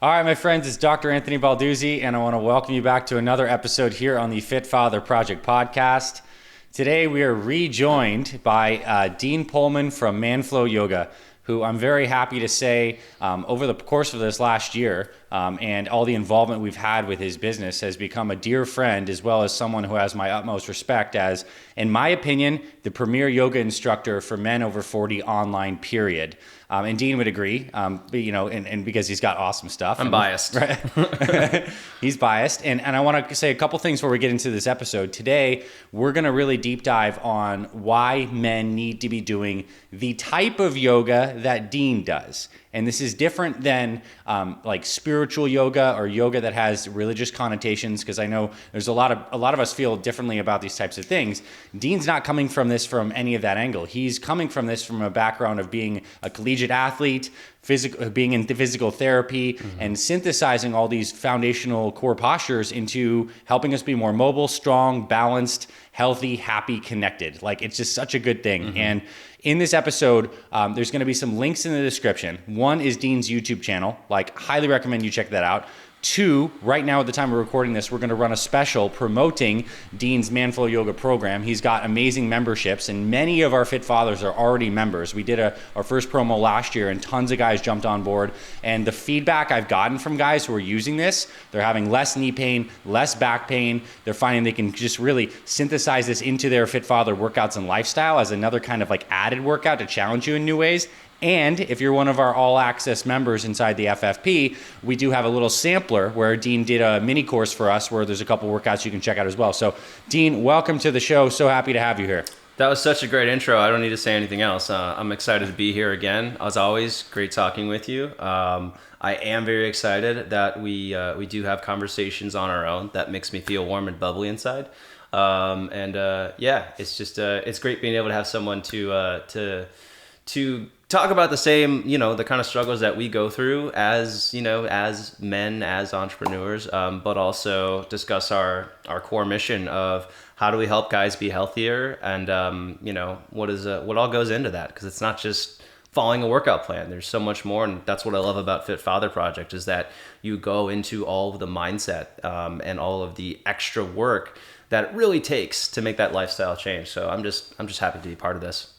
All right, my friends, it's Dr. Anthony Balduzzi, and I want to welcome you back to another episode here on the Fit Father Project podcast. Today, we are rejoined by Dean Pohlman from Manflow Yoga, who I'm very happy to say over the course of this last year and all the involvement we've had with his business has become a dear friend, as well as someone who has my utmost respect as, in my opinion, the premier yoga instructor for men over 40 online, period. And Dean would agree, and because he's got awesome stuff. I'm biased. Right? He's biased. And I want to say a couple things before we get into this episode. Today, we're going to really deep dive on why men need to be doing the type of yoga that Dean does. And this is different than like spiritual yoga or yoga that has religious connotations, because I know there's a lot of us feel differently about these types of things. Dean's not coming from this from any of that angle. He's coming from this from a background of being a collegiate athlete, being in physical therapy, and synthesizing all these foundational core postures into helping us be more mobile, strong, balanced, healthy, happy, connected. Like, it's just such a good thing. And in this episode, there's going to be some links in the description. One is Dean's YouTube channel. Like, highly recommend you check that out. Two, right now at the time we're recording this, we're going to run a special promoting Dean's Manflow Yoga program. He's got amazing memberships, and many of our Fit Fathers are already members. We did our first promo last year, and tons of guys jumped on board. And the feedback I've gotten from guys who are using this, they're having less knee pain, less back pain. They're finding they can just really synthesize this into their Fit Father workouts and lifestyle as another kind of like added workout to challenge you in new ways. And if you're one of our all-access members inside the FFP, we do have a little sampler where Dean did a mini course for us where there's a couple workouts you can check out as well. So, Dean, welcome to the show. So happy to have you here. That was such a great intro. I don't need to say anything else. I'm excited to be here again. As always, great talking with you. I am very excited that we do have conversations on our own. That makes me feel warm and bubbly inside. It's just it's great being able to have someone to talk about the same, the kind of struggles that we go through as men, as entrepreneurs, but also discuss our core mission of how do we help guys be healthier, and what all goes into that, because it's not just following a workout plan. There's so much more, and that's what I love about Fit Father Project, is that you go into all of the mindset and all of the extra work that it really takes to make that lifestyle change. So I'm just happy to be part of this.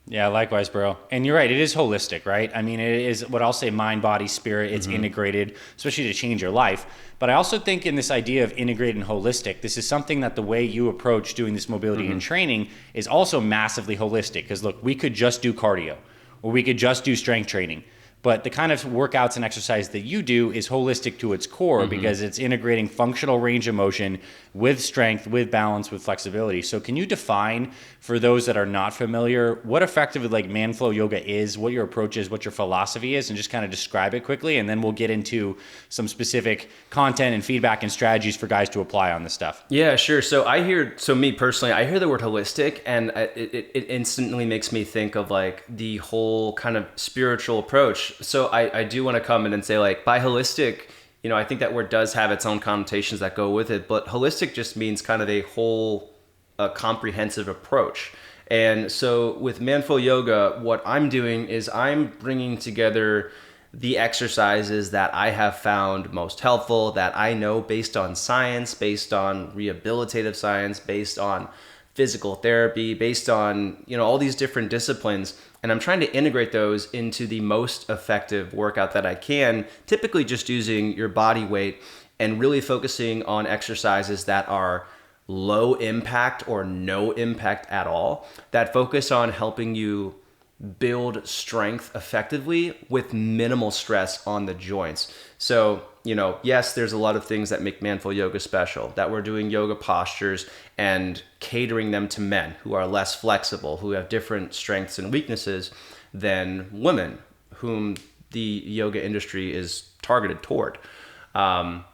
Yeah, likewise, bro. And you're right, it is holistic, right? I mean, it is what I'll say mind, body, spirit. It's integrated, especially to change your life. But I also think in this idea of integrated and holistic, this is something that the way you approach doing this mobility and training is also massively holistic. Because look, we could just do cardio, or we could just do strength training. But the kind of workouts and exercise that you do is holistic to its core because it's integrating functional range of motion with strength, with balance, with flexibility. So can you define, for those that are not familiar, what effectively like Manflow Yoga is, what your approach is, what your philosophy is, and just kind of describe it quickly, and then we'll get into some specific content and feedback and strategies for guys to apply on this stuff. Yeah, sure. So me personally, I hear the word holistic, and it instantly makes me think of like the whole kind of spiritual approach. So I do want to come in and say, like, by holistic, I think that word does have its own connotations that go with it, but holistic just means kind of a whole comprehensive approach. And so with Manflow Yoga, what I'm doing is I'm bringing together the exercises that I have found most helpful, that I know based on science, based on rehabilitative science, based on physical therapy, based on, all these different disciplines. And I'm trying to integrate those into the most effective workout that I can, typically just using your body weight and really focusing on exercises that are low impact or no impact at all, that focus on helping you build strength effectively with minimal stress on the joints. So, yes, there's a lot of things that make Manflow Yoga special, that we're doing yoga postures and catering them to men who are less flexible, who have different strengths and weaknesses than women, whom the yoga industry is targeted toward. But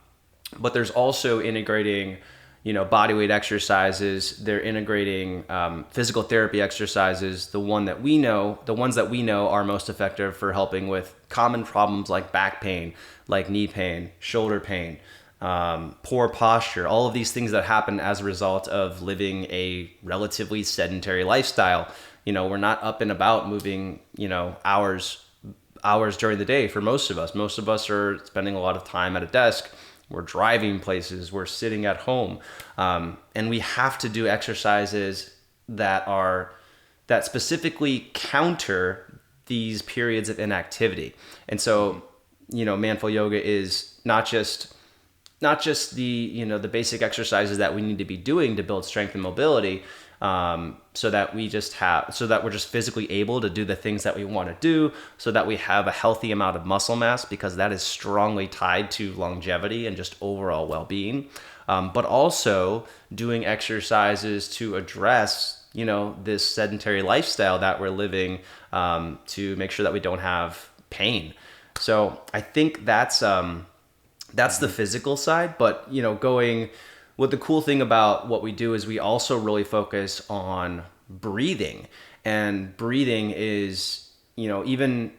there's also integrating bodyweight exercises. They're integrating physical therapy exercises. The ones that we know are most effective for helping with common problems like back pain, like knee pain, shoulder pain, poor posture, all of these things that happen as a result of living a relatively sedentary lifestyle. We're not up and about moving, hours hours during the day for most of us. Most of us are spending a lot of time at a desk. We're driving places. We're sitting at home. And we have to do exercises that specifically counter these periods of inactivity. And so, manful yoga is not just the, the basic exercises that we need to be doing to build strength and mobility, so that we're just physically able to do the things that we want to do, so that we have a healthy amount of muscle mass, because that is strongly tied to longevity and just overall well-being. But also doing exercises to address, this sedentary lifestyle that we're living, to make sure that we don't have pain. So I think that's the physical side. But, what the cool thing about what we do is we also really focus on breathing. And breathing is, even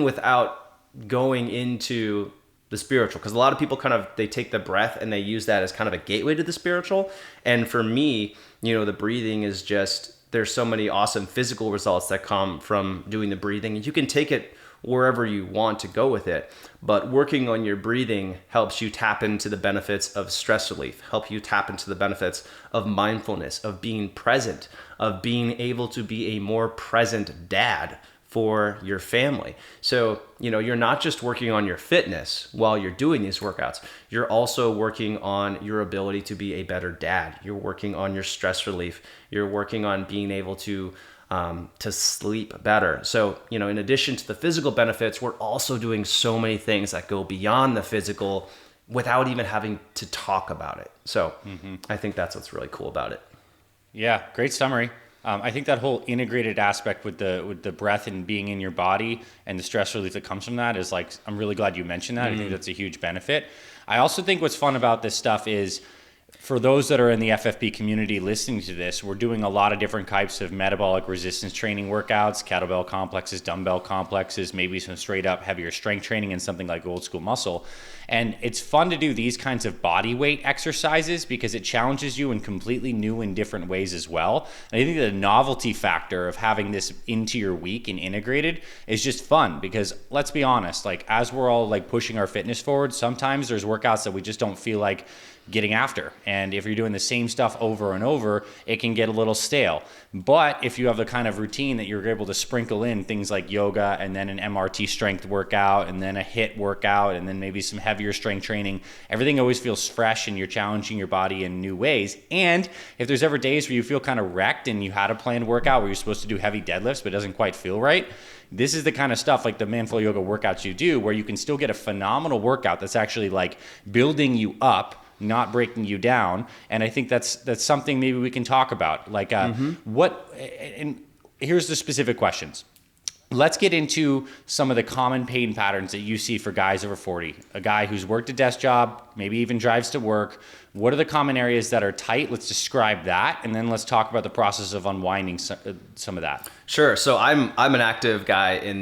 without going into the spiritual, because a lot of people they take the breath and they use that as kind of a gateway to the spiritual. And for me, the breathing is just, there's so many awesome physical results that come from doing the breathing. You can take it wherever you want to go with it, but working on your breathing helps you tap into the benefits of stress relief, help you tap into the benefits of mindfulness, of being present, of being able to be a more present dad for your family. So, you're not just working on your fitness while you're doing these workouts. You're also working on your ability to be a better dad. You're working on your stress relief. You're working on being able to sleep better. So, in addition to the physical benefits, we're also doing so many things that go beyond the physical without even having to talk about it. So I think that's what's really cool about it. Yeah, great summary. I think that whole integrated aspect with the breath and being in your body and the stress relief that comes from that is I'm really glad you mentioned that. I think that's a huge benefit. I also think what's fun about this stuff is, for those that are in the FFP community listening to this, we're doing a lot of different types of metabolic resistance training workouts, kettlebell complexes, dumbbell complexes, maybe some straight up heavier strength training and something like old school muscle. And it's fun to do these kinds of body weight exercises because it challenges you in completely new and different ways as well. And I think the novelty factor of having this into your week and integrated is just fun, because let's be honest, as we're all pushing our fitness forward, sometimes there's workouts that we just don't feel like getting after. And if you're doing the same stuff over and over, it can get a little stale. But if you have the kind of routine that you're able to sprinkle in things like yoga and then an MRT strength workout and then a HIIT workout and then maybe some heavier strength training, everything always feels fresh and you're challenging your body in new ways. And if there's ever days where you feel kind of wrecked and you had a planned workout where you're supposed to do heavy deadlifts but it doesn't quite feel right, this is the kind of stuff like the manful yoga workouts you do where you can still get a phenomenal workout that's actually building you up, not breaking you down. And I think that's something maybe we can talk about. And here's the specific questions. Let's get into some of the common pain patterns that you see for guys over 40. A guy who's worked a desk job, maybe even drives to work. What are the common areas that are tight? Let's describe that, and then let's talk about the process of unwinding some of that. Sure. So I'm an active guy in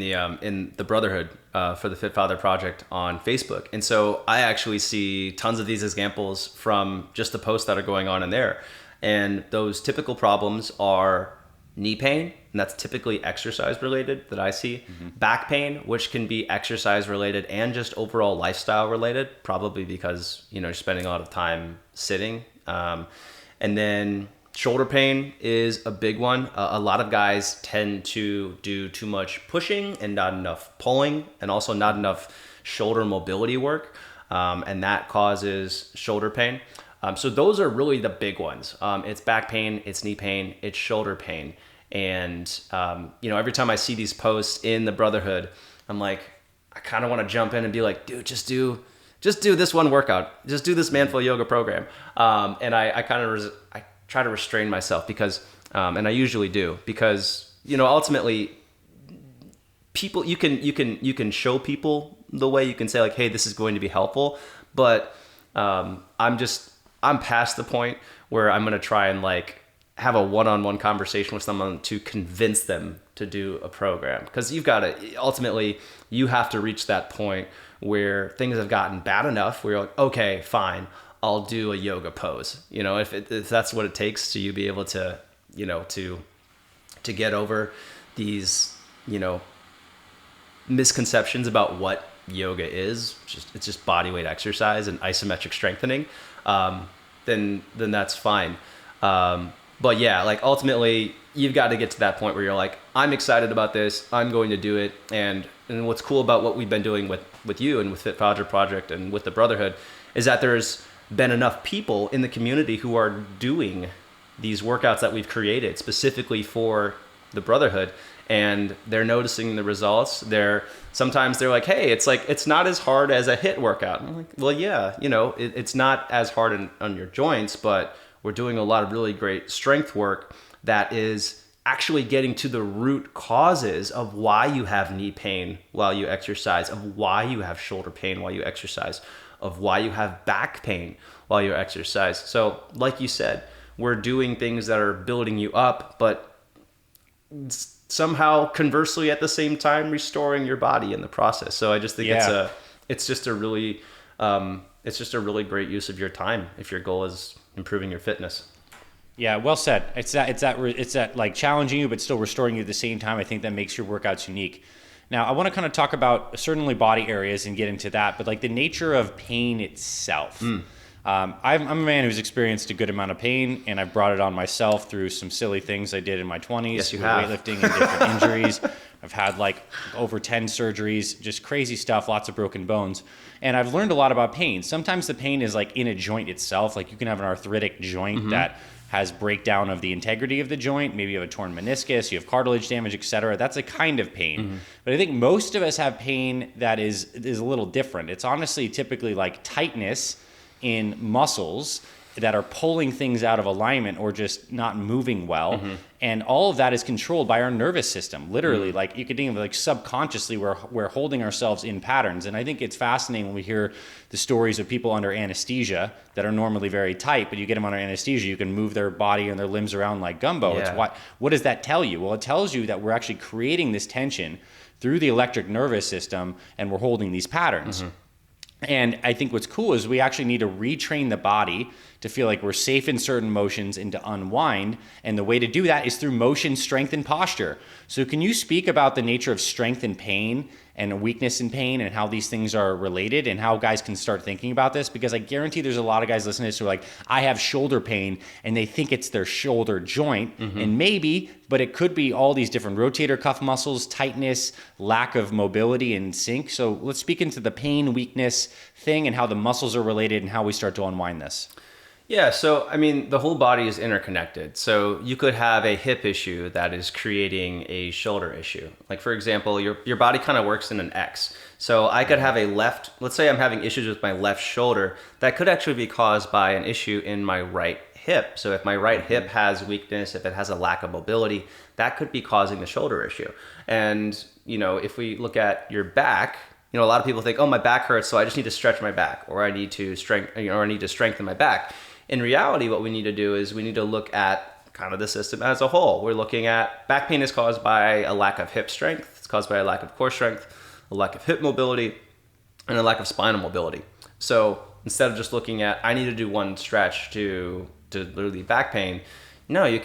the Brotherhood for the Fit Father Project on Facebook, and so I actually see tons of these examples from just the posts that are going on in there. And those typical problems are knee pain, and that's typically exercise related that I see. Back pain, which can be exercise related and just overall lifestyle related, probably because you're spending a lot of time sitting. And then shoulder pain is a big one. A lot of guys tend to do too much pushing and not enough pulling, and also not enough shoulder mobility work, and that causes shoulder pain. So those are really the big ones. It's back pain, it's knee pain, it's shoulder pain. And, every time I see these posts in the Brotherhood, I'm I kind of want to jump in and be dude, just do this one workout. Just do this manful yoga program. And I try to restrain myself because, and I usually do, because, ultimately people, you can show people the way. You can say hey, this is going to be helpful. But, I'm past the point where I'm going to try and have a one-on-one conversation with someone to convince them to do a program. Because ultimately you have to reach that point where things have gotten bad enough where you're okay, fine, I'll do a yoga pose. If that's what it takes to you be able to, to get over these, misconceptions about what yoga is, it's just body weight exercise and isometric strengthening, then that's fine. But yeah, like ultimately you've got to get to that point where you're like, I'm excited about this, I'm going to do it. And what's cool about what we've been doing with you and with Fit Project and with the Brotherhood is that there's been enough people in the community who are doing these workouts that we've created specifically for the Brotherhood, and they're noticing the results. Sometimes they're like, hey, it's not as hard as a HIIT workout. And I'm like, well, yeah, it's not as hard on your joints, but we're doing a lot of really great strength work that is actually getting to the root causes of why you have knee pain while you exercise, of why you have shoulder pain while you exercise, of why you have back pain while you exercise. So like you said, we're doing things that are building you up, but somehow conversely at the same time restoring your body in the process. So I just think it's just a really great use of your time if your goal is improving your fitness. Yeah, well said. It's that like challenging you but still restoring you at the same time. I think that makes your workouts unique. Now, I want to kind of talk about certainly body areas and get into that, but like the nature of pain itself. I'm a man who's experienced a good amount of pain, and I've brought it on myself through some silly things I did in my 20s. Yes, you with have. weightlifting and different injuries. I've had like over 10 surgeries, just crazy stuff, lots of broken bones. And I've learned a lot about pain. Sometimes the pain is like in a joint itself. Like you can have an arthritic joint that has breakdown of the integrity of the joint. Maybe you have a torn meniscus, you have cartilage damage, etc. That's a kind of pain. But I think most of us have pain that is a little different. It's honestly typically like tightness in muscles that are pulling things out of alignment or just not moving well. And all of that is controlled by our nervous system. Literally, like you could think of like subconsciously we're holding ourselves in patterns. And I think it's fascinating when we hear the stories of people under anesthesia that are normally very tight, but you get them under anesthesia, you can move their body and their limbs around like gumbo. Yeah. It's what does that tell you? Well, it tells you that we're actually creating this tension through the electric nervous system and we're holding these patterns. And I think what's cool is we actually need to retrain the body to feel like we're safe in certain motions and to unwind. And the way to do that is through motion, strength, and posture. So can you speak about the nature of strength and pain and weakness and pain and how these things are related and how guys can start thinking about this? Because I guarantee there's a lot of guys listening to this who are like, I have shoulder pain, and they think it's their shoulder joint. And maybe, but it could be all these different rotator cuff muscles, tightness, lack of mobility and sync. So let's speak into the pain, weakness thing and how the muscles are related and how we start to unwind this. Yeah, so I mean, the whole body is interconnected. So you could have a hip issue that is creating a shoulder issue. Like for example, your body kind of works in an X. So I could have let's say I'm having issues with my left shoulder, that could actually be caused by an issue in my right hip. So if my right hip has weakness, if it has a lack of mobility, that could be causing the shoulder issue. And, if we look at your back, a lot of people think, oh, my back hurts, so I just need to stretch my back, or I need to strengthen my back. In reality, what we need to do is we need to look at kind of the system as a whole. We're looking at back pain is caused by a lack of hip strength. It's caused by a lack of core strength, a lack of hip mobility, and a lack of spinal mobility. So instead of just looking at, I need to do one stretch to relieve back pain, no, you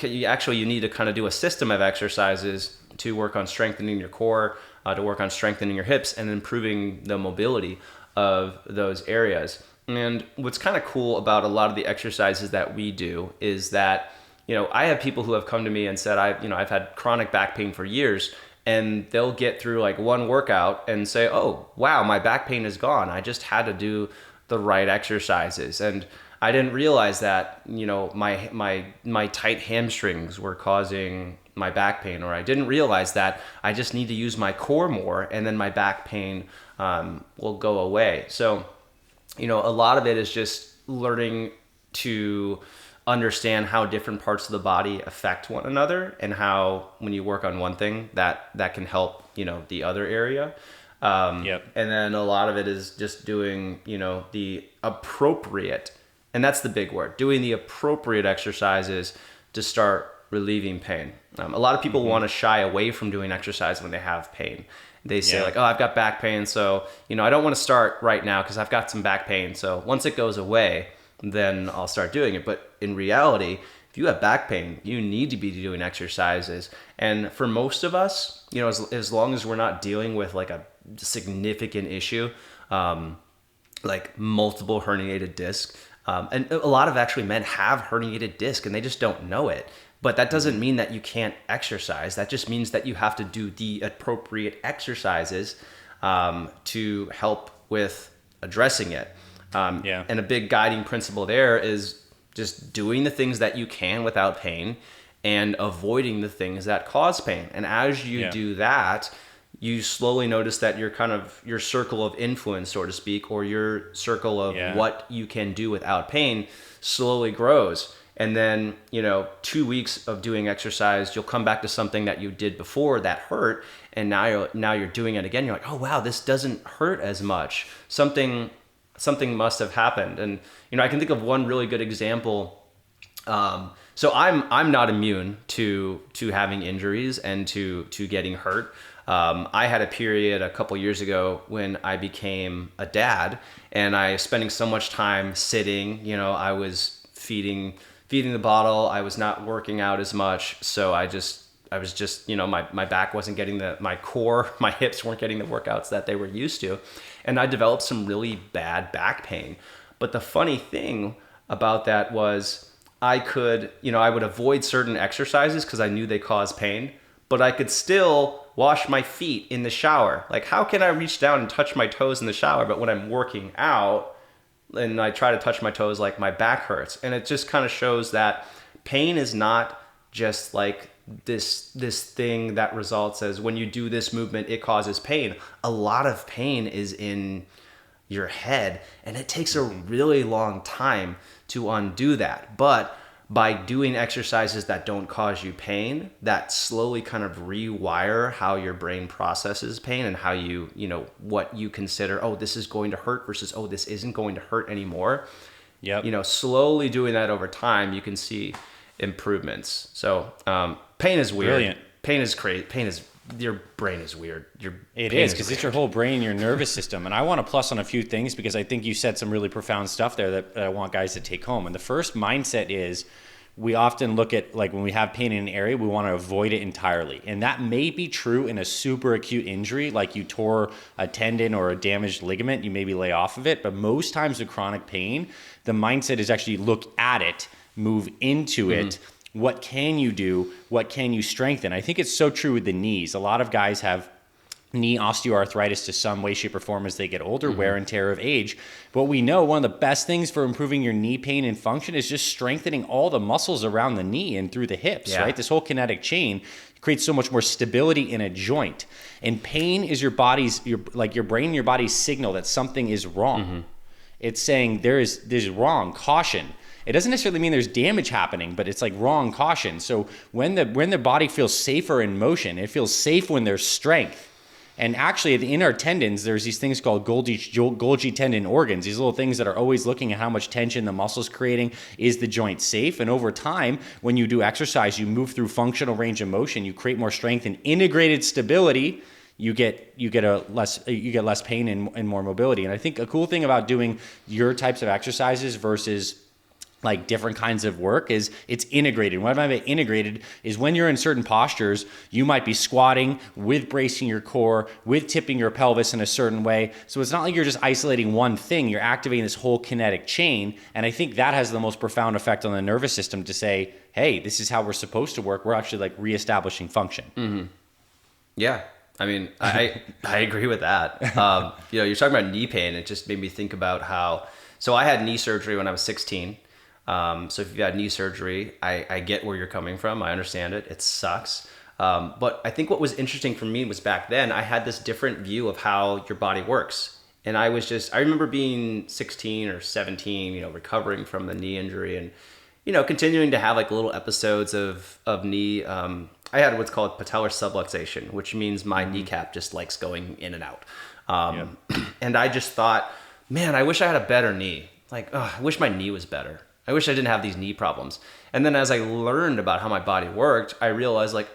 need to kind of do a system of exercises to work on strengthening your core, to work on strengthening your hips and improving the mobility of those areas. And what's kind of cool about a lot of the exercises that we do is that, I have people who have come to me and said, I've had chronic back pain for years, and they'll get through like one workout and say, oh, wow, my back pain is gone. I just had to do the right exercises. And I didn't realize that, my tight hamstrings were causing my back pain, or I didn't realize that I just need to use my core more and then my back pain will go away. So, a lot of it is just learning to understand how different parts of the body affect one another and how when you work on one thing that can help, the other area. And then a lot of it is just doing, the appropriate, and that's the big word, doing the appropriate exercises to start relieving pain. A lot of people want to shy away from doing exercise when they have pain. They say like, oh, I've got back pain, so, I don't want to start right now because I've got some back pain. So once it goes away, then I'll start doing it. But in reality, if you have back pain, you need to be doing exercises. And for most of us, as long as we're not dealing with like a significant issue, like multiple herniated disc. And a lot of actually men have herniated disc and they just don't know it. But that doesn't mean that you can't exercise. That just means that you have to do the appropriate exercises to help with addressing it. And a big guiding principle there is just doing the things that you can without pain and avoiding the things that cause pain. And as you do that, you slowly notice that your circle of influence, so to speak, or your circle of what you can do without pain slowly grows. And then, 2 weeks of doing exercise, you'll come back to something that you did before that hurt. And now you're doing it again. You're like, oh, wow, this doesn't hurt as much. Something must have happened. And, I can think of one really good example. So I'm not immune to having injuries and to getting hurt. I had a period a couple years ago when I became a dad and I was spending so much time sitting, I was feeding the bottle. I was not working out as much. So I was just, my back wasn't getting my core, my hips weren't getting the workouts that they were used to. And I developed some really bad back pain. But the funny thing about that was I would avoid certain exercises because I knew they caused pain, but I could still wash my feet in the shower. Like, how can I reach down and touch my toes in the shower? But when I'm working out and I try to touch my toes, like my back hurts. And it just kind of shows that pain is not just like this thing that results as when you do this movement, it causes pain. A lot of pain is in your head, and it takes a really long time to undo that. But by doing exercises that don't cause you pain, that slowly kind of rewire how your brain processes pain and how what you consider, oh, this is going to hurt versus, oh, this isn't going to hurt anymore. Yep. Slowly doing that over time, you can see improvements. So pain is weird. Brilliant. Pain is crazy. Your brain is weird. It is, because it's your whole brain and your nervous system. And I want to plus on a few things because I think you said some really profound stuff there that I want guys to take home. And the first mindset is we often look at, like, when we have pain in an area, we want to avoid it entirely. And that may be true in a super acute injury, like you tore a tendon or a damaged ligament, you maybe lay off of it. But most times with chronic pain, the mindset is actually look at it, move into it. What can you do? What can you strengthen? I think it's so true with the knees. A lot of guys have knee osteoarthritis to some way, shape, or form as they get older, wear and tear of age. But we know one of the best things for improving your knee pain and function is just strengthening all the muscles around the knee and through the hips, right? This whole kinetic chain creates so much more stability in a joint. And pain is your brain and your body's signal that something is wrong. It's saying there's wrong, caution. It doesn't necessarily mean there's damage happening, but it's like wrong, caution. So when the body feels safer in motion, it feels safe when there's strength. And actually, in our tendons, there's these things called Golgi tendon organs, these little things that are always looking at how much tension the muscle's creating. Is the joint safe? And over time, when you do exercise, you move through functional range of motion, you create more strength and integrated stability. You get less pain and more mobility. And I think a cool thing about doing your types of exercises versus like different kinds of work is it's integrated. What I mean by integrated is when you're in certain postures, you might be squatting with bracing your core, with tipping your pelvis in a certain way. So it's not like you're just isolating one thing, you're activating this whole kinetic chain. And I think that has the most profound effect on the nervous system to say, hey, this is how we're supposed to work. We're actually like reestablishing function. Yeah. I mean, I agree with that. You're talking about knee pain. It just made me think about so I had knee surgery when I was 16. So if you've had knee surgery, I get where you're coming from. I understand it. It sucks. But I think what was interesting for me was back then I had this different view of how your body works. And I remember being 16 or 17, recovering from the knee injury and, continuing to have like little episodes of knee. I had what's called patellar subluxation, which means my kneecap just likes going in and out. And I just thought, man, I wish I had a better knee. Like, I wish my knee was better. I wish I didn't have these knee problems. And then as I learned about how my body worked, I realized like,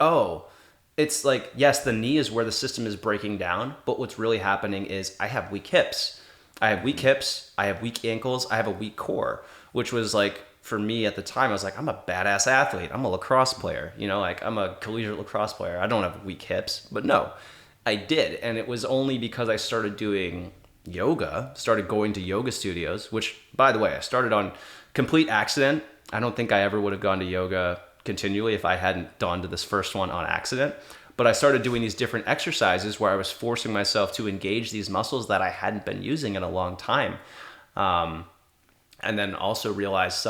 it's like, yes, the knee is where the system is breaking down, but what's really happening is I have weak hips. I have weak hips, I have weak ankles, I have a weak core, which was like, for me at the time, I was like, I'm a badass athlete. I'm a lacrosse player, like I'm a collegiate lacrosse player. I don't have weak hips, but no. I did. And it was only because I started doing yoga, started going to yoga studios, which, by the way, I started on complete accident. I don't think I ever would have gone to yoga continually if I hadn't gone to this first one on accident. But I started doing these different exercises where I was forcing myself to engage these muscles that I hadn't been using in a long time. And then also realized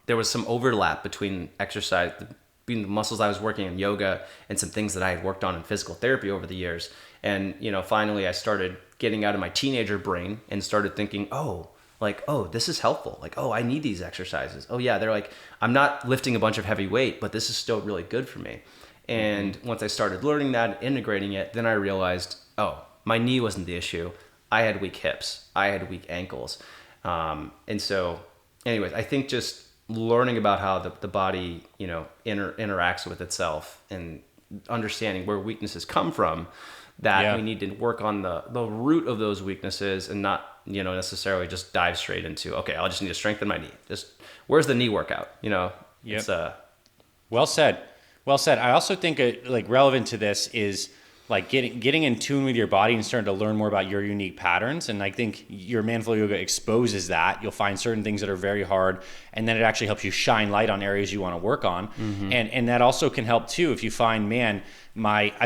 there was some overlap between exercise, between the muscles I was working in yoga and some things that I had worked on in physical therapy over the years. And, finally I started getting out of my teenager brain and started thinking, oh, this is helpful. Like, oh, I need these exercises. Oh yeah, they're like, I'm not lifting a bunch of heavy weight, but this is still really good for me. And once I started learning that and integrating it, then I realized, oh, my knee wasn't the issue. I had weak hips. I had weak ankles. And so anyways, I think just learning about how the body, interacts with itself and understanding where weaknesses come from, that we need to work on the root of those weaknesses and not, necessarily just dive straight into, okay, I'll just need to strengthen my knee. Just where's the knee workout? It's well said. Well said. I also think relevant to this is like getting in tune with your body and starting to learn more about your unique patterns. And I think your Manflow Yoga exposes that. You'll find certain things that are very hard, and then it actually helps you shine light on areas you want to work on. And that also can help too if you find, man,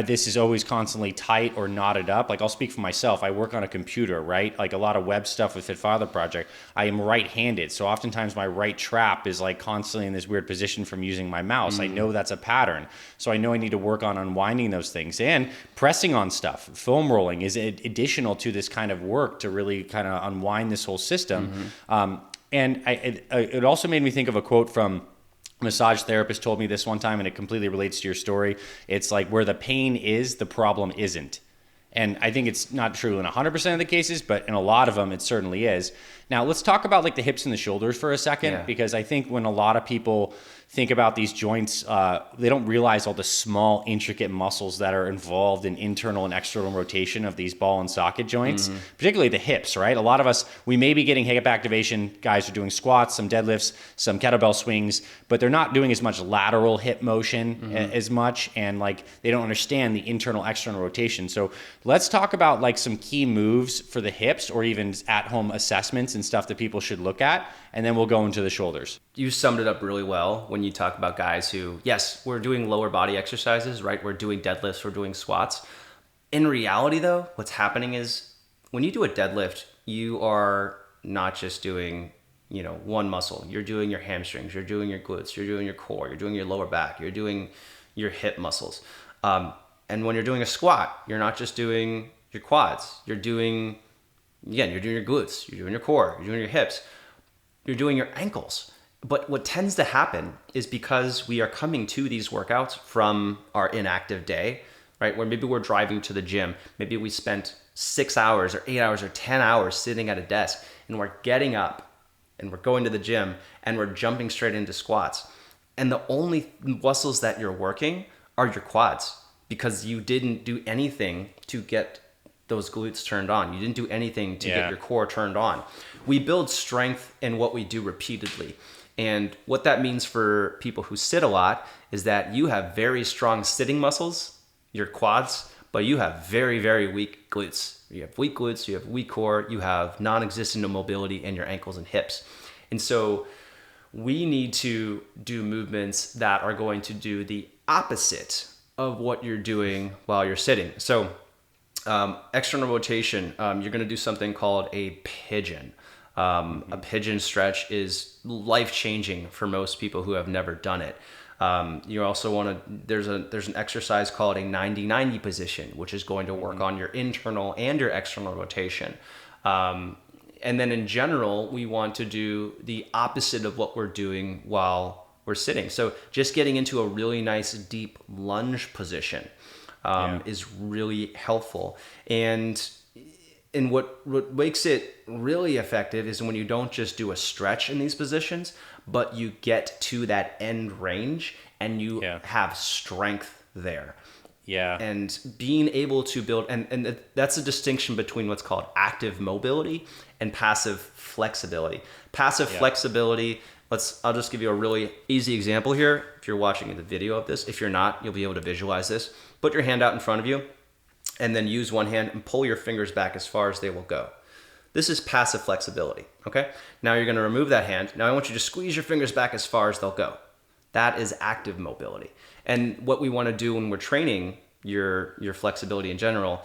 this is always constantly tight or knotted up. Like, I'll speak for myself. I work on a computer, right? Like a lot of web stuff with Fit Father Project. I am right-handed, so oftentimes my right trap is like constantly in this weird position from using my mouse. I know that's a pattern, so I know I need to work on unwinding those things. And pressing on stuff, foam rolling is additional to this kind of work to really kind of unwind this whole system. And it also made me think of a quote from massage therapist told me this one time, and it completely relates to your story. It's like, where the pain is, the problem isn't. And I think it's not true in 100% of the cases, but in a lot of them, it certainly is. Now, let's talk about like the hips and the shoulders for a second, because I think when a lot of people think about these joints, they don't realize all the small, intricate muscles that are involved in internal and external rotation of these ball and socket joints, particularly the hips, right? A lot of us, we may be getting hip activation. Guys are doing squats, some deadlifts, some kettlebell swings, but they're not doing as much lateral hip motion as much, and like they don't understand the internal, external rotation. So let's talk about like some key moves for the hips, or even at-home assessments and stuff that people should look at, and then we'll go into the shoulders. You summed it up really well when you talk about guys who, yes, we're doing lower body exercises, right? We're doing deadlifts, we're doing squats. In reality, though, what's happening is when you do a deadlift, you are not just doing, one muscle. You're doing your hamstrings, you're doing your glutes, you're doing your core, you're doing your lower back, you're doing your hip muscles. And when you're doing a squat, you're not just doing your quads. You're doing your glutes, you're doing your core, you're doing your hips, you're doing your ankles. But what tends to happen is, because we are coming to these workouts from our inactive day, right? Where maybe we're driving to the gym, maybe we spent 6 hours or 8 hours or 10 hours sitting at a desk, and we're getting up and we're going to the gym and we're jumping straight into squats. And the only muscles that you're working are your quads, because you didn't do anything to get those glutes turned on. You didn't do anything to get your core turned on. We build strength in what we do repeatedly. And what that means for people who sit a lot is that you have very strong sitting muscles, your quads, but you have very, very weak glutes. You have weak glutes, you have weak core, you have non-existent mobility in your ankles and hips. And so we need to do movements that are going to do the opposite of what you're doing while you're sitting. So external rotation, you're going to do something called a pigeon. A pigeon stretch is life-changing for most people who have never done it. You also want to, there's an exercise called a 90-90 position, which is going to work on your internal and your external rotation. And then in general, we want to do the opposite of what we're doing while we're sitting. So just getting into a really nice deep lunge position is really helpful. And what makes it really effective is when you don't just do a stretch in these positions, but you get to that end range and you have strength there. Yeah. And being able to build, and that's a distinction between what's called active mobility and passive flexibility. Passive flexibility, I'll just give you a really easy example here. If you're watching the video of this, if you're not, you'll be able to visualize this. Put your hand out in front of you and then use one hand and pull your fingers back as far as they will go. This is passive flexibility, okay? Now you're gonna remove that hand. Now I want you to squeeze your fingers back as far as they'll go. That is active mobility. And what we wanna do when we're training your flexibility in general,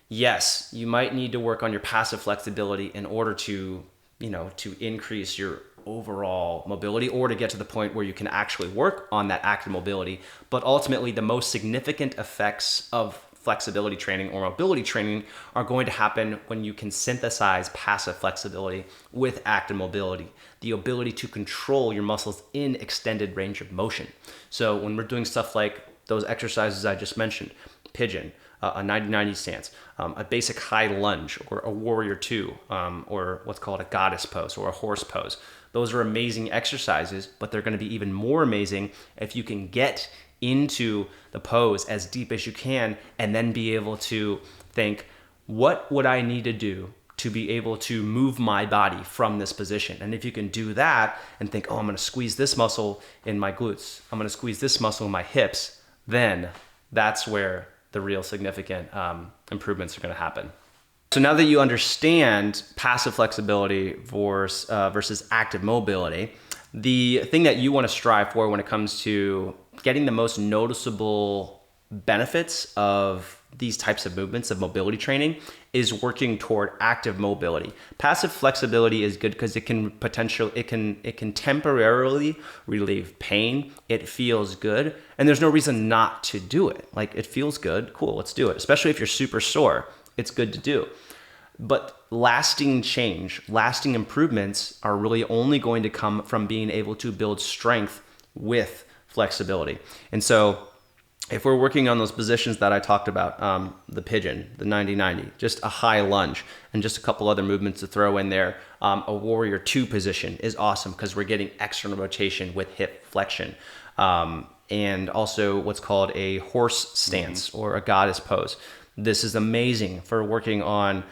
yes, you might need to work on your passive flexibility in order to, to increase your overall mobility or to get to the point where you can actually work on that active mobility. But ultimately, the most significant effects of flexibility training or mobility training are going to happen when you can synthesize passive flexibility with active mobility, the ability to control your muscles in extended range of motion. So when we're doing stuff like those exercises I just mentioned, pigeon, a 90-90 stance, a basic high lunge, or a warrior two, or what's called a goddess pose or a horse pose. Those are amazing exercises, but they're going to be even more amazing if you can get into the pose as deep as you can and then be able to think, what would I need to do to be able to move my body from this position? And if you can do that and think, oh, I'm going to squeeze this muscle in my glutes, I'm going to squeeze this muscle in my hips, then that's where the real significant improvements are going to happen. So now that you understand passive flexibility versus active mobility, the thing that you want to strive for when it comes to getting the most noticeable benefits of these types of movements of mobility training is working toward active mobility. Passive flexibility is good because it can temporarily relieve pain. It feels good, and there's no reason not to do it. Like, it feels good, cool, let's do it. Especially if you're super sore, it's good to do. But lasting change, lasting improvements are really only going to come from being able to build strength with flexibility. And so if we're working on those positions that I talked about, the pigeon, the 90-90, just a high lunge, and just a couple other movements to throw in there, a warrior two position is awesome because we're getting external rotation with hip flexion. And also what's called a horse stance or a goddess pose. This is amazing for working on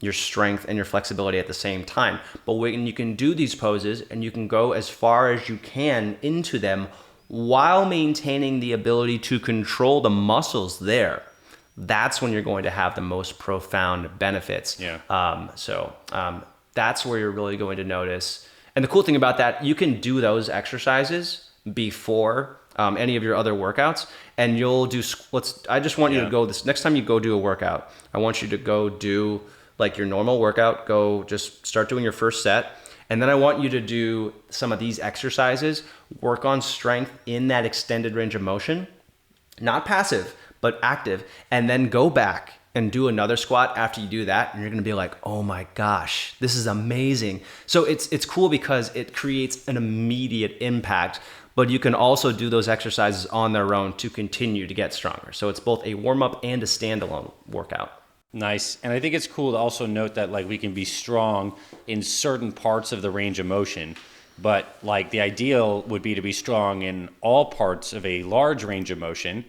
your strength and your flexibility at the same time. But when you can do these poses and you can go as far as you can into them while maintaining the ability to control the muscles there, that's when you're going to have the most profound benefits. That's where you're really going to notice. And the cool thing about that, you can do those exercises before any of your other workouts, and you'll do I just want you to go this next time you go do a workout. I want you to go do like your normal workout, go just start doing your first set. And then I want you to do some of these exercises, work on strength in that extended range of motion, not passive, but active, and then go back and do another squat after you do that. And you're going to be like, oh my gosh, this is amazing. So it's cool because it creates an immediate impact, but you can also do those exercises on their own to continue to get stronger. So it's both a warm up and a standalone workout. Nice. And I think it's cool to also note that like we can be strong in certain parts of the range of motion, but like the ideal would be to be strong in all parts of a large range of motion.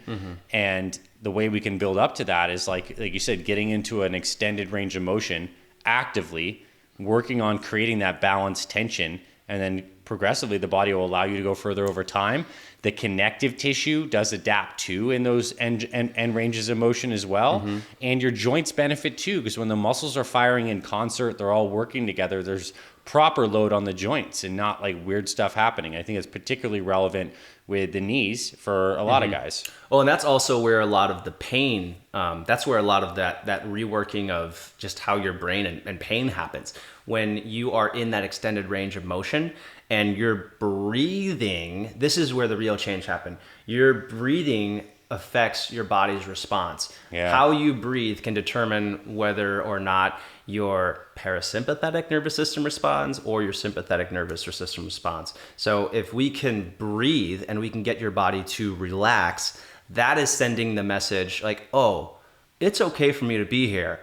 And the way we can build up to that is like you said, getting into an extended range of motion actively, working on creating that balanced tension, and then progressively the body will allow you to go further over time. The connective tissue does adapt too in those end ranges of motion as well. And your joints benefit too, because when the muscles are firing in concert, they're all working together, there's proper load on the joints and not like weird stuff happening. I think it's particularly relevant with the knees for a lot of guys. Well, and that's also where a lot of the pain, that's where a lot of that reworking of just how your brain and pain happens. When you are in that extended range of motion and you're breathing, this is where the real change happens. Your breathing affects your body's response. How you breathe can determine whether or not your parasympathetic nervous system responds or your sympathetic nervous system responds. So if we can breathe and we can get your body to relax, that is sending the message like, oh, it's okay for me to be here.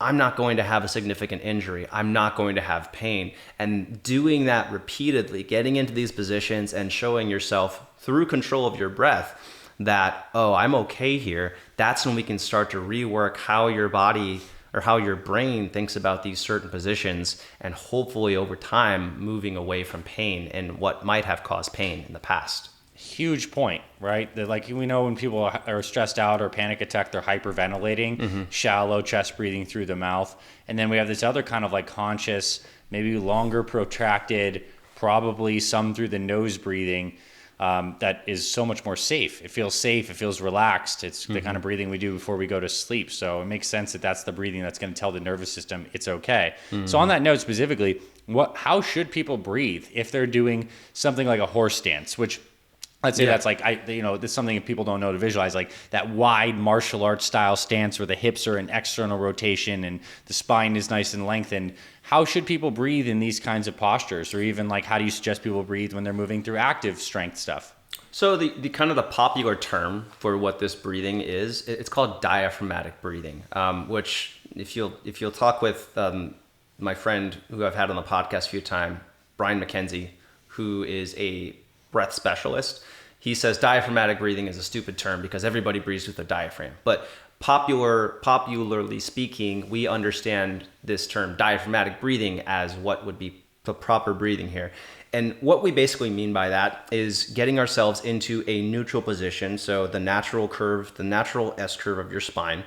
I'm not going to have a significant injury. I'm not going to have pain. And doing that repeatedly, getting into these positions and showing yourself through control of your breath that, oh, I'm okay here. That's when we can start to rework how your body or how your brain thinks about these certain positions, and hopefully over time moving away from pain and what might have caused pain in the past. Huge point, right? That, like, we know when people are stressed out or panic attack, they're hyperventilating, shallow chest breathing through the mouth. And then we have this other kind of like conscious, maybe longer protracted, probably some through the nose breathing, that is so much more safe. It feels safe. It feels relaxed. It's the kind of breathing we do before we go to sleep. So it makes sense that that's the breathing that's going to tell the nervous system it's okay. So on that note specifically, how should people breathe if they're doing something like a horse stance, which let's say that's like, that's something that people don't know to visualize, like that wide martial arts style stance where the hips are in external rotation and the spine is nice and lengthened. How should people breathe in these kinds of postures? Or even like, how do you suggest people breathe when they're moving through active strength stuff? So the kind of the popular term for what this breathing is, it's called diaphragmatic breathing, which if you'll talk with my friend who I've had on the podcast a few times, Brian McKenzie, who is a breath specialist, he says diaphragmatic breathing is a stupid term because everybody breathes with their diaphragm. But popularly speaking, we understand this term diaphragmatic breathing as what would be the proper breathing here. And what we basically mean by that is getting ourselves into a neutral position, so the natural S curve of your spine,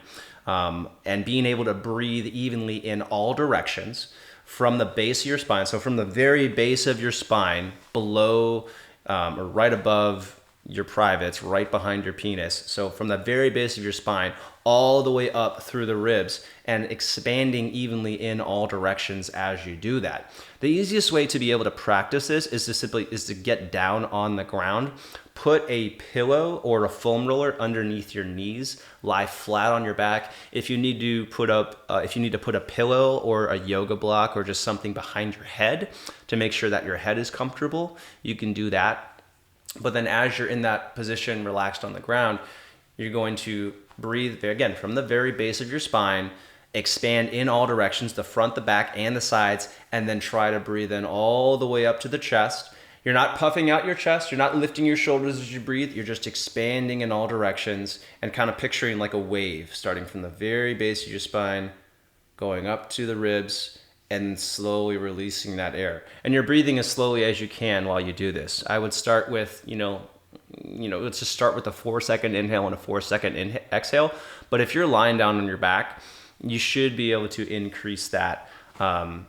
and being able to breathe evenly in all directions from the base of your spine. So from the very base of your spine, below or right above your privates, right behind your penis. So from the very base of your spine, all the way up through the ribs and expanding evenly in all directions as you do that. The easiest way to be able to practice this is to get down on the ground, put a pillow or a foam roller underneath your knees, lie flat on your back. If you need to put a pillow or a yoga block or just something behind your head to make sure that your head is comfortable, you can do that. But then as you're in that position, relaxed on the ground, you're going to breathe, again, from the very base of your spine, expand in all directions, the front, the back, and the sides, and then try to breathe in all the way up to the chest. You're not puffing out your chest. You're not lifting your shoulders as you breathe. You're just expanding in all directions and kind of picturing like a wave, starting from the very base of your spine, going up to the ribs, and slowly releasing that air. And you're breathing as slowly as you can while you do this. I would start with, let's just start with a 4-second inhale and a 4-second exhale. But if you're lying down on your back, you should be able to increase that, and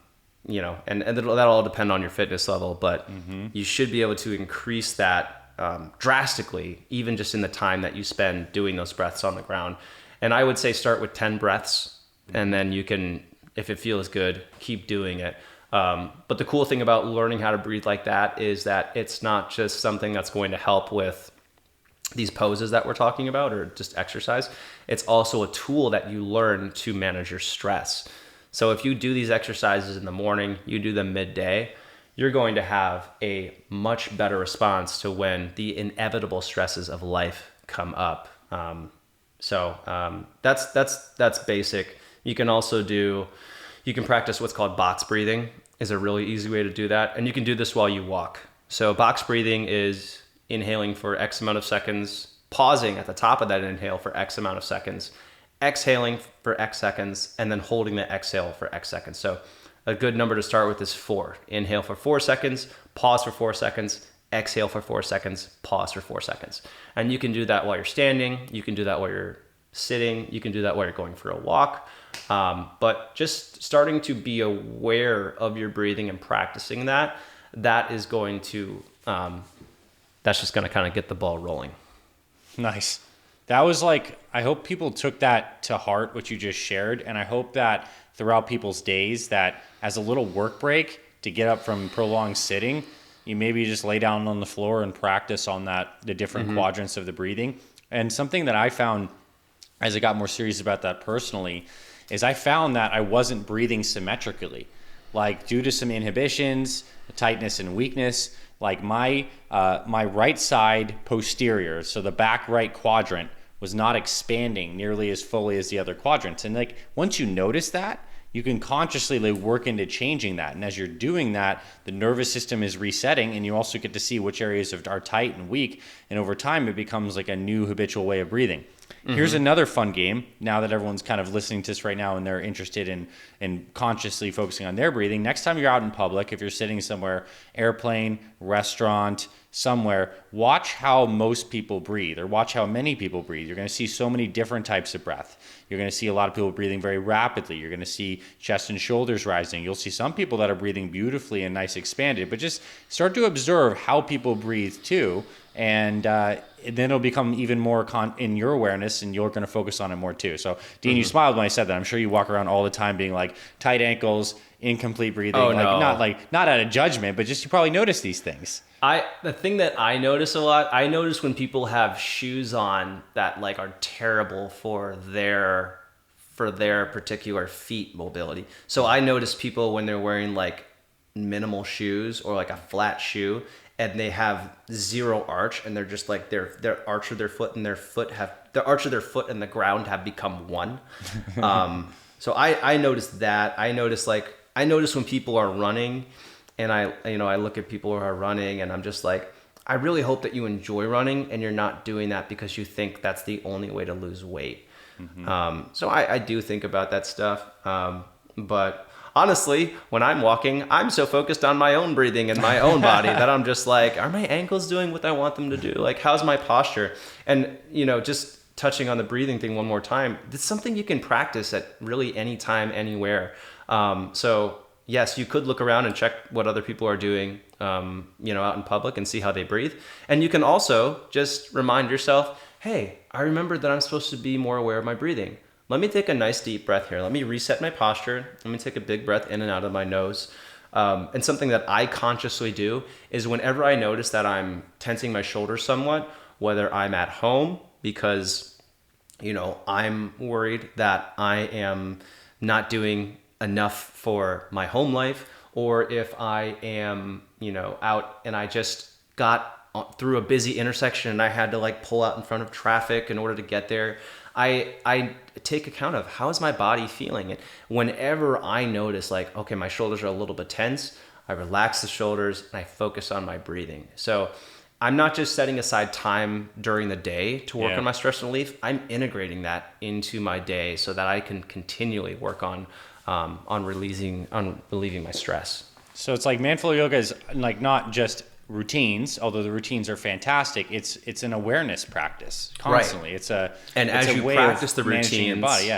that'll all depend on your fitness level, but you should be able to increase that drastically, even just in the time that you spend doing those breaths on the ground. And I would say start with 10 breaths, and then you can, if it feels good, keep doing it. But the cool thing about learning how to breathe like that is that it's not just something that's going to help with these poses that we're talking about or just exercise. It's also a tool that you learn to manage your stress. So if you do these exercises in the morning, you do them midday, you're going to have a much better response to when the inevitable stresses of life come up. That's basic. You can practice what's called box breathing is a really easy way to do that. And you can do this while you walk. So box breathing is inhaling for X amount of seconds, pausing at the top of that inhale for X amount of seconds, exhaling for X seconds, and then holding the exhale for X seconds. So a good number to start with is 4. Inhale for 4 seconds, pause for 4 seconds, exhale for 4 seconds, pause for 4 seconds. And you can do that while you're standing. You can do that while you're sitting. You can do that while you're going for a walk. But just starting to be aware of your breathing and practicing that is going to, that's just going to kind of get the ball rolling. Nice. That was like, I hope people took that to heart, what you just shared. And I hope that throughout people's days, that as a little work break to get up from prolonged sitting, you maybe just lay down on the floor and practice on the different quadrants of the breathing. And something that I found as I got more serious about that personally is I found that I wasn't breathing symmetrically. Like due to some inhibitions, tightness and weakness, like my right side posterior, so the back right quadrant, was not expanding nearly as fully as the other quadrants. And like once you notice that, you can consciously work into changing that. And as you're doing that, the nervous system is resetting, and you also get to see which areas are tight and weak. And over time, it becomes like a new habitual way of breathing. Here's another fun game. Now that everyone's kind of listening to this right now and they're interested in consciously focusing on their breathing, next time you're out in public, if you're sitting somewhere, airplane, restaurant, somewhere, watch how most people breathe or watch how many people breathe. You're going to see so many different types of breath. You're going to see a lot of people breathing very rapidly. You're going to see chest and shoulders rising. You'll see some people that are breathing beautifully and nice expanded, but just start to observe how people breathe too. And then it'll become even more in your awareness, and you're going to focus on it more too. So, Dean, you smiled when I said that. I'm sure you walk around all the time being like tight ankles, incomplete breathing. Oh, no. Not out of judgment, but just you probably notice these things. The thing that I notice a lot, I notice when people have shoes on that like are terrible for their particular feet mobility. So I notice people when they're wearing like minimal shoes or like a flat shoe, and they have zero arch, and they're just like their arch of their foot and the arch of their foot and the ground have become one. So I noticed that. I notice when people are running, and I look at people who are running, and I'm just like, I really hope that you enjoy running, and you're not doing that because you think that's the only way to lose weight. So I do think about that stuff, but. Honestly, when I'm walking, I'm so focused on my own breathing and my own body that I'm just like, are my ankles doing what I want them to do? Like, how's my posture? And, just touching on the breathing thing one more time, it's something you can practice at really any time, anywhere. So yes, you could look around and check what other people are doing, out in public and see how they breathe. And you can also just remind yourself, hey, I remembered that I'm supposed to be more aware of my breathing. Let me take a nice deep breath here. Let me reset my posture. Let me take a big breath in and out of my nose. And something that I consciously do is whenever I notice that I'm tensing my shoulders somewhat, whether I'm at home because, I'm worried that I am not doing enough for my home life, or if I am, out and I just got through a busy intersection and I had to like pull out in front of traffic in order to get there. I take account of how is my body feeling. And whenever I notice like, okay, my shoulders are a little bit tense, I relax the shoulders and I focus on my breathing. So I'm not just setting aside time during the day to work on my stress relief. I'm integrating that into my day so that I can continually work on relieving my stress. So it's like mindful yoga is like not just routines, although the routines are fantastic. It's an awareness practice constantly. Right. As you practice the routines, your body,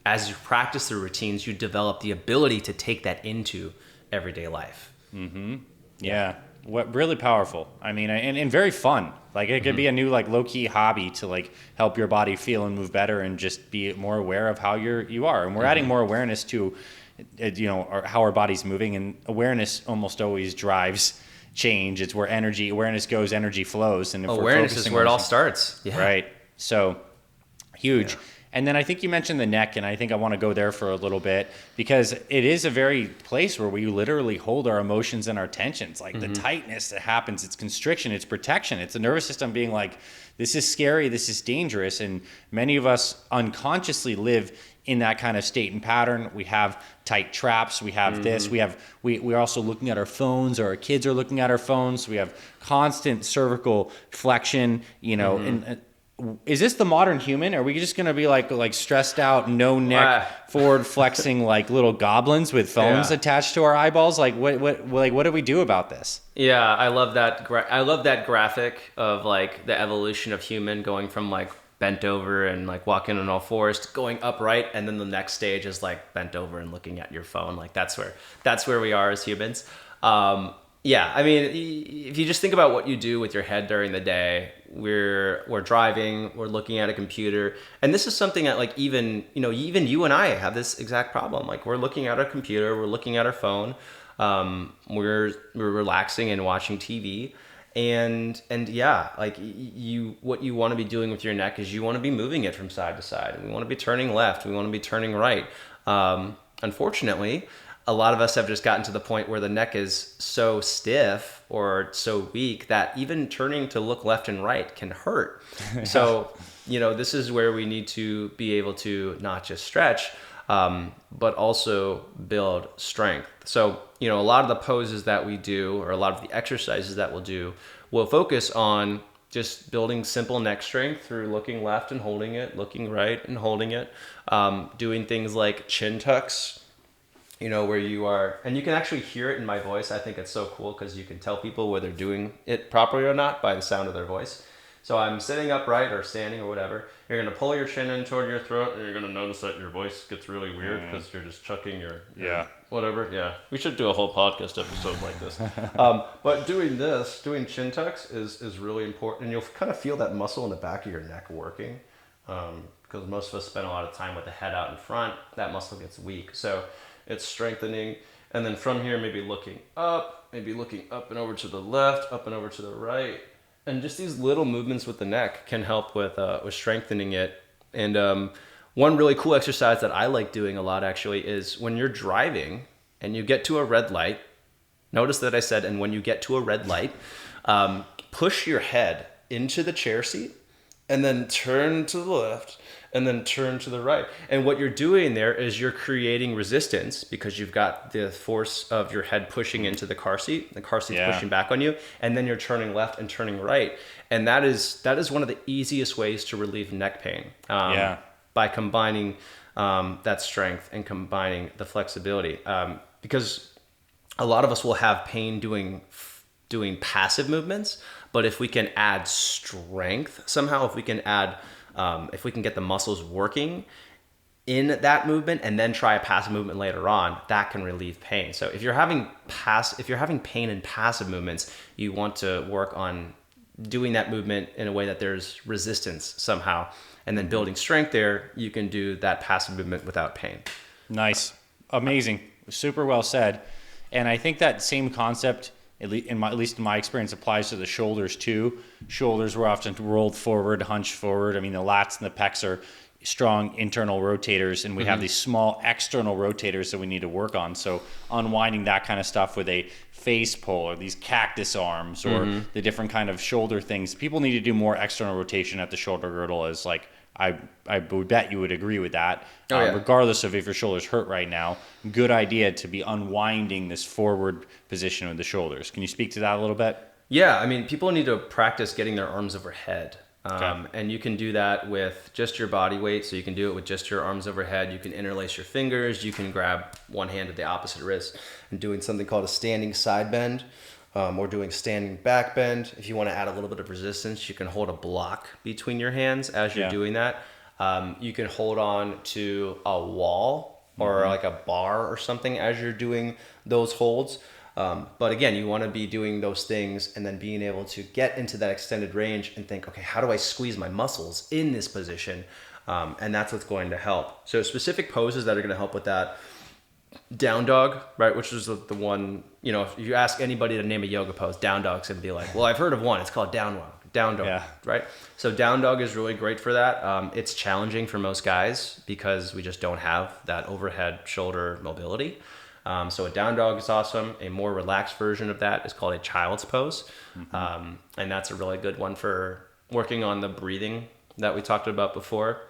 as you practice the routines, you develop the ability to take that into everyday life. Mm-hmm. Yeah. What really powerful. I mean, and very fun. Like it could be a new like low key hobby to like help your body feel and move better and just be more aware of how you are. And we're adding more awareness to, how our body's moving, and awareness almost always drives change. It's where awareness goes, energy flows. And if awareness is where it all starts. Yeah. Right. So huge. Yeah. And then I think you mentioned the neck, and I think I want to go there for a little bit because it is a very place where we literally hold our emotions and our tensions. Like the tightness that happens, it's constriction, it's protection. It's the nervous system being like, this is scary, this is dangerous. And many of us unconsciously live in that kind of state and pattern. We have tight traps. We have this. We're also looking at our phones, or our kids are looking at our phones. We have constant cervical flexion, and is this the modern human? Are we just going to be like stressed out, no neck, forward flexing like little goblins with phones attached to our eyeballs? Like what do we do about this? Yeah, I love that. I love that graphic of like the evolution of human going from like bent over and like walking on all fours to going upright, and then the next stage is like bent over and looking at your phone. Like that's where we are as humans. Yeah, I mean, if you just think about what you do with your head during the day, we're driving, we're looking at a computer, and this is something that like even you and I have this exact problem. Like we're looking at our computer, we're looking at our phone, we're relaxing and watching TV, and yeah, like what you want to be doing with your neck is you want to be moving it from side to side. We want to be turning left, we want to be turning right. Unfortunately, a lot of us have just gotten to the point where the neck is so stiff or so weak that even turning to look left and right can hurt. So, this is where we need to be able to not just stretch, but also build strength. So, a lot of the poses that we do, or a lot of the exercises that we'll do, will focus on just building simple neck strength through looking left and holding it, looking right and holding it, doing things like chin tucks, where you are, and you can actually hear it in my voice. I think it's so cool because you can tell people whether they're doing it properly or not by the sound of their voice. So I'm sitting upright or standing or whatever. You're going to pull your chin in toward your throat, and you're going to notice that your voice gets really weird because you're just chucking your whatever. Yeah, we should do a whole podcast episode like this. But doing chin tucks is really important, and you'll kind of feel that muscle in the back of your neck working because most of us spend a lot of time with the head out in front. That muscle gets weak, so it's strengthening. And then from here, maybe looking up and over to the left, up and over to the right. And just these little movements with the neck can help with strengthening it. And one really cool exercise that I like doing a lot actually is when you're driving and you get to a red light. Notice that I said, and when you get to a red light, push your head into the chair seat and then turn to the left and then turn to the right. And what you're doing there is you're creating resistance because you've got the force of your head pushing into the car seat. The car seat's pushing back on you, and then you're turning left and turning right. And that is one of the easiest ways to relieve neck pain. By combining that strength and combining the flexibility. Because a lot of us will have pain doing passive movements, but if we can add strength somehow, if we can get the muscles working in that movement and then try a passive movement later on, that can relieve pain. So if you're having pain in passive movements, you want to work on doing that movement in a way that there's resistance somehow. And then building strength there, you can do that passive movement without pain. Nice. Amazing. Super well said. And I think that same concept, at least in my experience, applies to the shoulders too. Shoulders were often rolled forward, hunched forward. I mean, the lats and the pecs are strong internal rotators, and we have these small external rotators that we need to work on. So unwinding that kind of stuff with a face pull or these cactus arms or the different kind of shoulder things. People need to do more external rotation at the shoulder girdle. As like I would bet you would agree with that. Regardless of if your shoulders hurt right now, good idea to be unwinding this forward position with the shoulders. Can you speak to that a little bit? Yeah, I mean, people need to practice getting their arms overhead. And you can do that with just your body weight. So you can do it with just your arms overhead. You can interlace your fingers. You can grab one hand at the opposite wrist and doing something called a standing side bend. Or doing standing back bend. If you want to add a little bit of resistance, you can hold a block between your hands as you're doing that. You can hold on to a wall or like a bar or something as you're doing those holds. But again, you want to be doing those things and then being able to get into that extended range and think, okay, how do I squeeze my muscles in this position? And that's what's going to help. So specific poses that are going to help with that. Down dog, right, which is the one, if you ask anybody to name a yoga pose, down dog's gonna be like, well, I've heard of one, it's called down dog, right? So down dog is really great for that. It's challenging for most guys because we just don't have that overhead shoulder mobility. So a down dog is awesome. A more relaxed version of that is called a child's pose. And that's a really good one for working on the breathing that we talked about before.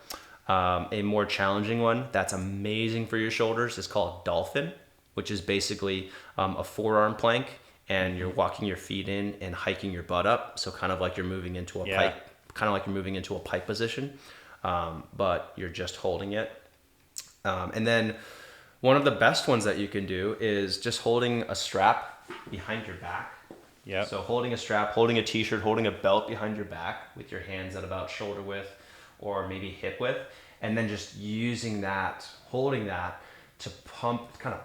A more challenging one that's amazing for your shoulders is called dolphin, which is basically a forearm plank, and you're walking your feet in and hiking your butt up. So kind of like you're moving into a pike position, but you're just holding it. And then one of the best ones that you can do is just holding a strap behind your back. Yeah. So holding a strap, holding a t-shirt, holding a belt behind your back with your hands at about shoulder width or maybe hip width, and then just using that, holding that to pump, kind of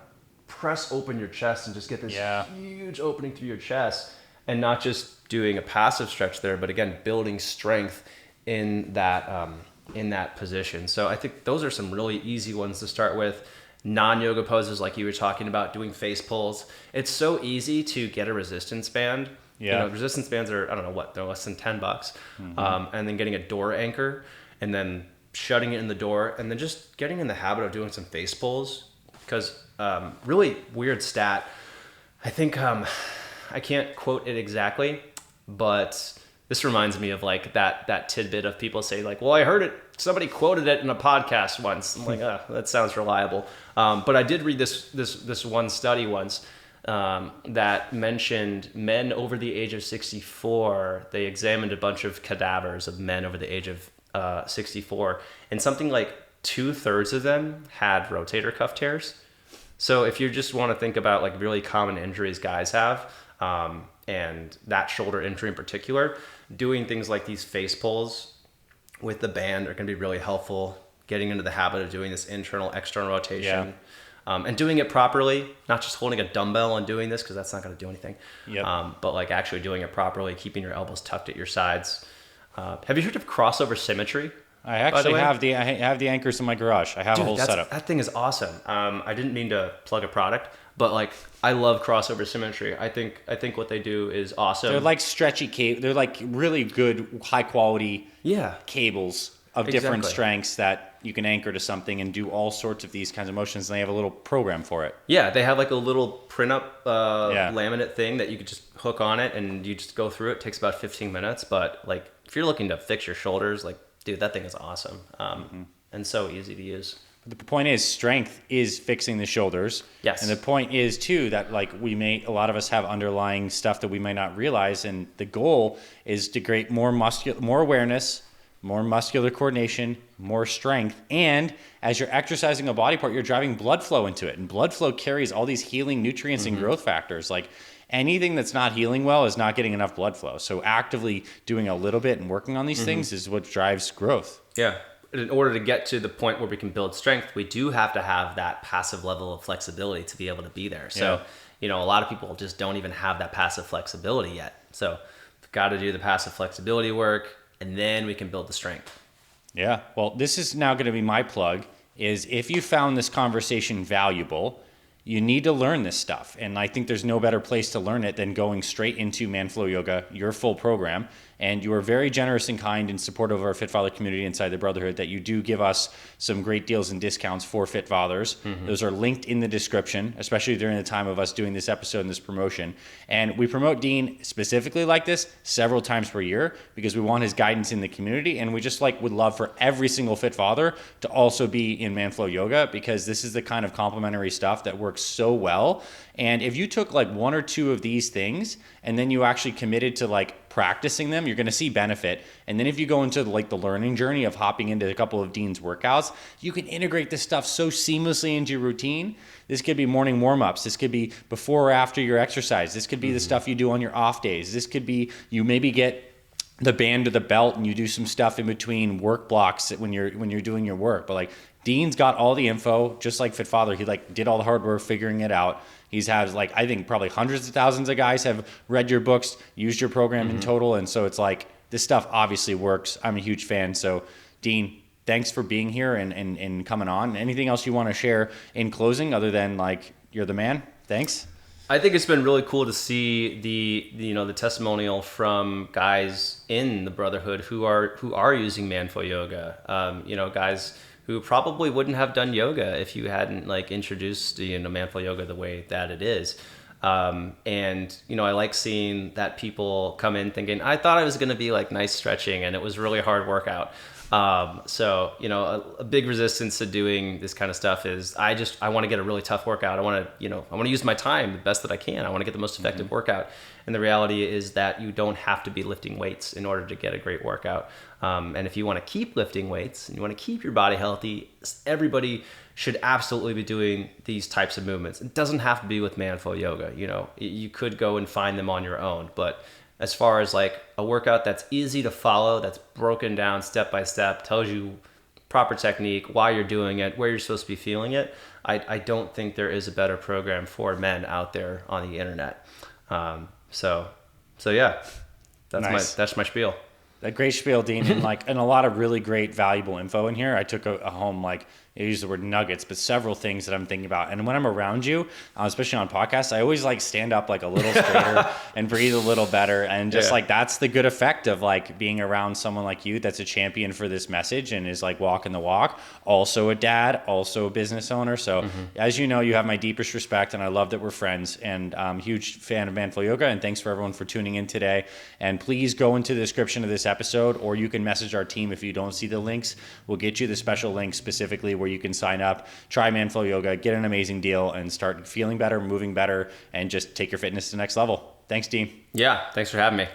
press open your chest and just get this huge opening through your chest, and not just doing a passive stretch there, but again, building strength in that position. So I think those are some really easy ones to start with. Non-yoga poses like you were talking about, doing face pulls. It's so easy to get a resistance band. Resistance bands are, I don't know what, they're less than $10. And then getting a door anchor and then shutting it in the door and then just getting in the habit of doing some face pulls. Because really weird stat, I think, I can't quote it exactly, but this reminds me of like that tidbit of people say like, well, I heard it, somebody quoted it in a podcast once. I'm like, that sounds reliable. But I did read this one study once that mentioned men over the age of 64. They examined a bunch of cadavers of men over the age of 64, and something like 2/3 of them had rotator cuff tears. So if you just want to think about like really common injuries guys have, and that shoulder injury in particular, doing things like these face pulls with the band are going to be really helpful. Getting into the habit of doing this internal, external rotation, and doing it properly, not just holding a dumbbell and doing this because that's not going to do anything. Yep. But like actually doing it properly, keeping your elbows tucked at your sides. Have you heard of crossover symmetry? I actually have the anchors in my garage. I have a whole setup. That thing is awesome. I didn't mean to plug a product, but like I love crossover symmetry. I think what they do is awesome. They're like stretchy cable. They're like really good, high quality cables of different strengths that you can anchor to something and do all sorts of these kinds of motions. And they have a little program for it. Yeah, they have like a little print up laminate thing that you could just hook on it and you just go through it. It takes about 15 minutes. But like if you're looking to fix your shoulders, like dude, that thing is awesome and so easy to use. But the point is, strength is fixing the shoulders. Yes. And the point is too that like a lot of us have underlying stuff that we might not realize, and the goal is to create more awareness, more muscular coordination, more strength, and as you're exercising a body part, you're driving blood flow into it, and blood flow carries all these healing nutrients and growth factors. Like anything that's not healing well is not getting enough blood flow. So actively doing a little bit and working on these things is what drives growth. Yeah. In order to get to the point where we can build strength, we do have to have that passive level of flexibility to be able to be there. So, a lot of people just don't even have that passive flexibility yet. So we've got to do the passive flexibility work, and then we can build the strength. Yeah. Well, this is now going to be my plug, is if you found this conversation valuable, you need to learn this stuff. And I think there's no better place to learn it than going straight into Manflow Yoga, your full program. And you are very generous and kind and supportive of our Fit Father community inside the Brotherhood, that you do give us some great deals and discounts for Fit Fathers. Those are linked in the description, especially during the time of us doing this episode and this promotion. And we promote Dean specifically like this several times per year because we want his guidance in the community. And we just would love for every single Fit Father to also be in Manflow Yoga, because this is the kind of complementary stuff that works so well. And if you took one or two of these things and then you actually committed to practicing them, you're going to see benefit. And then if you go into the learning journey of hopping into a couple of Dean's workouts, you can integrate this stuff so seamlessly into your routine. This could be morning warm-ups. This could be before or after your exercise. This could be the stuff you do on your off days. This could be you maybe get the band or the belt and you do some stuff in between work blocks when you're doing your work. But Dean's got all the info, just like Fit Father. He did all the hard work figuring it out. He's had I think probably hundreds of thousands of guys have read your books, used your program in total. And so it's this stuff obviously works. I'm a huge fan. So Dean, thanks for being here and coming on. Anything else you want to share in closing other than you're the man? Thanks. I think it's been really cool to see the testimonial from guys in the Brotherhood who are using Manflow Yoga. Guys who probably wouldn't have done yoga if you hadn't introduced Manflow Yoga the way that it is. And I like seeing that people come in thinking, I thought it was going to be nice stretching, and it was really a hard workout. So a big resistance to doing this kind of stuff is I want to get a really tough workout. I want to use my time the best that I can. I want to get the most effective workout. And the reality is that you don't have to be lifting weights in order to get a great workout. And if you want to keep lifting weights and you want to keep your body healthy, everybody should absolutely be doing these types of movements. It doesn't have to be with Manflow Yoga. You could go and find them on your own, but as far as a workout that's easy to follow, that's broken down step by step, tells you proper technique, why you're doing it, where you're supposed to be feeling it, I don't think there is a better program for men out there on the internet. So yeah, that's my spiel. A great spiel, Dean, and a lot of really great, valuable info in here. I took a home, I use the word nuggets, but several things that I'm thinking about. And when I'm around you, especially on podcasts, I always stand up a little straighter and breathe a little better. And just that's the good effect of being around someone like you that's a champion for this message and is walking the walk. Also a dad, also a business owner. So as you know, you have my deepest respect, and I love that we're friends. And I'm a huge fan of Manflow Yoga. And thanks for everyone for tuning in today. And please go into the description of this episode, or you can message our team if you don't see the links. We'll get you the special link specifically where you can sign up, try Manflow Yoga, get an amazing deal, and start feeling better, moving better, and just take your fitness to the next level. Thanks, Dean. Yeah, thanks for having me.